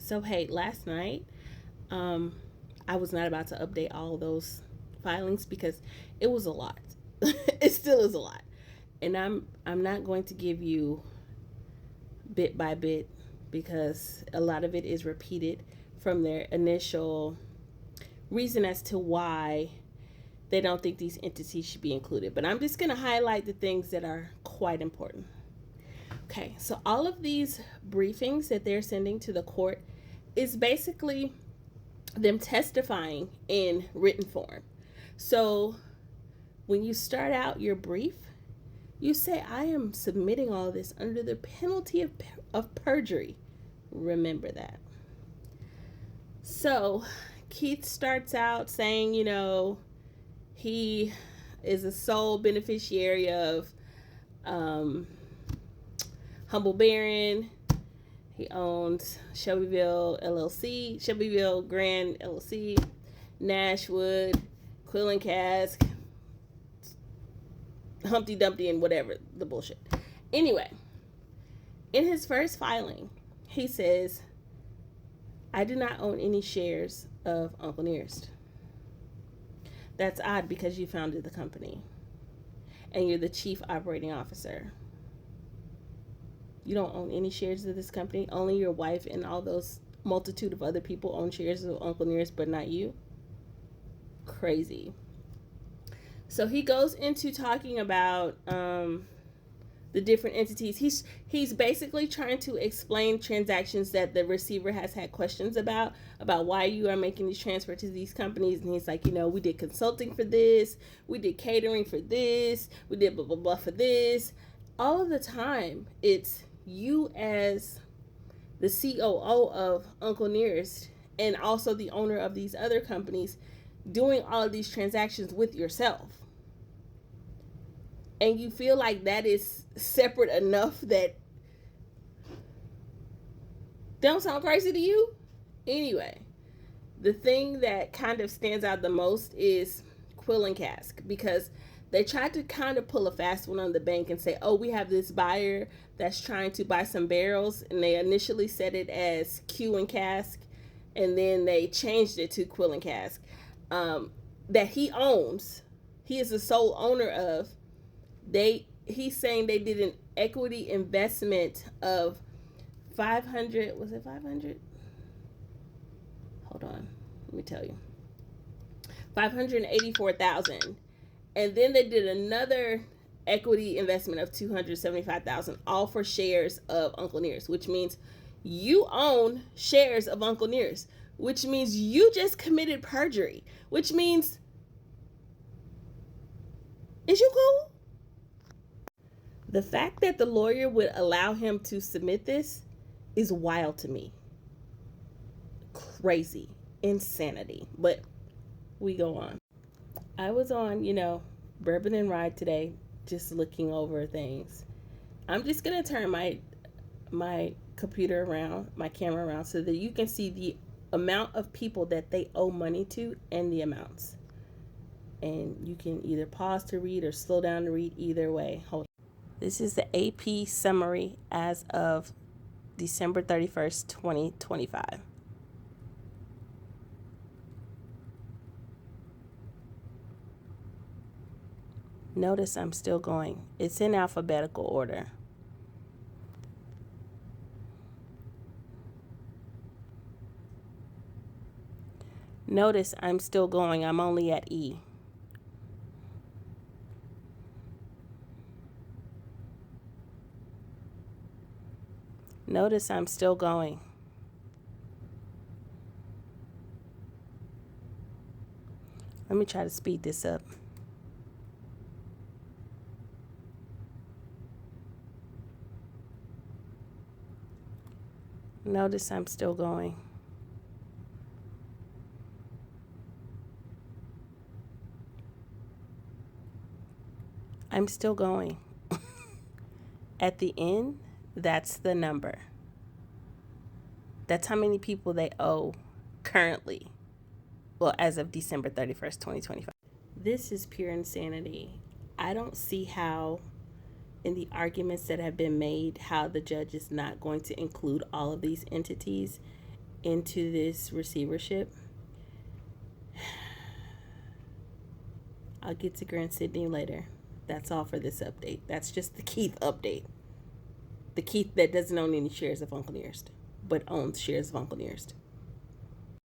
So, hey, last night, um, I was not about to update all those filings because it was a lot. It still is a lot. And I'm not going to give you bit by bit because a lot of it is repeated from their initial reason as to why they don't think these entities should be included. But I'm just going to highlight the things that are quite important. Okay, so all of these briefings that they're sending to the court is basically them testifying in written form. So when you start out your brief, you say, I am submitting all this under the penalty of perjury. Remember that. So Keith starts out saying, he is a sole beneficiary of Humble Baron. He owns Shelbyville LLC, Shelbyville Grand LLC, Nashwood, Quill and Cask, Humpty Dumpty, and whatever the bullshit. Anyway, in his first filing, he says, I do not own any shares of Uncle Nearest. That's odd because you founded the company and you're the chief operating officer. You don't own any shares of this company. Only your wife and all those multitude of other people own shares of Uncle Nearest, but not you. Crazy. So he goes into talking about the different entities. He's basically trying to explain transactions that the receiver has had questions about why you are making these transfers to these companies. And he's like, we did consulting for this, we did catering for this, we did blah blah blah for this. All of the time, it's you as the COO of Uncle Nearest and also the owner of these other companies doing all of these transactions with yourself. And you feel like that is separate enough that don't sound crazy to you? Anyway, the thing that kind of stands out the most is Quill and Cask, because they tried to kind of pull a fast one on the bank and say, oh, we have this buyer that's trying to buy some barrels. And they initially said it as Q and Cask. And then they changed it to Quill and Cask. That he owns. He is the sole owner of. He's saying they did an equity investment of 500. Was it 500? Hold on. Let me tell you. 584,000. And then they did another equity investment of 275,000, all for shares of Uncle Nearest, which means you own shares of Uncle Nearest, which means you just committed perjury, which means, is you cool? The fact that the lawyer would allow him to submit this is wild to me. Crazy. Insanity. But we go on. I was on, Bourbon and Ride today, just looking over things. I'm just gonna turn my computer around, my camera around, so that you can see the amount of people that they owe money to and the amounts. And you can either pause to read or slow down to read. Either way. Hold on. This is the AP summary as of December 31st, 2025. Notice I'm still going. It's in alphabetical order. Notice I'm still going. I'm only at E. Notice I'm still going. Let me try to speed this up. Notice I'm still going. I'm still going. At the end, that's the number. That's how many people they owe currently. Well, as of December 31st, 2025. This is pure insanity. I don't see how, in the arguments that have been made, how the judge is not going to include all of these entities into this receivership. I'll get to Grant Sidney later. That's all for this update. That's just the Keith update. The Keith that doesn't own any shares of Uncle Nearest, but owns shares of Uncle Nearest.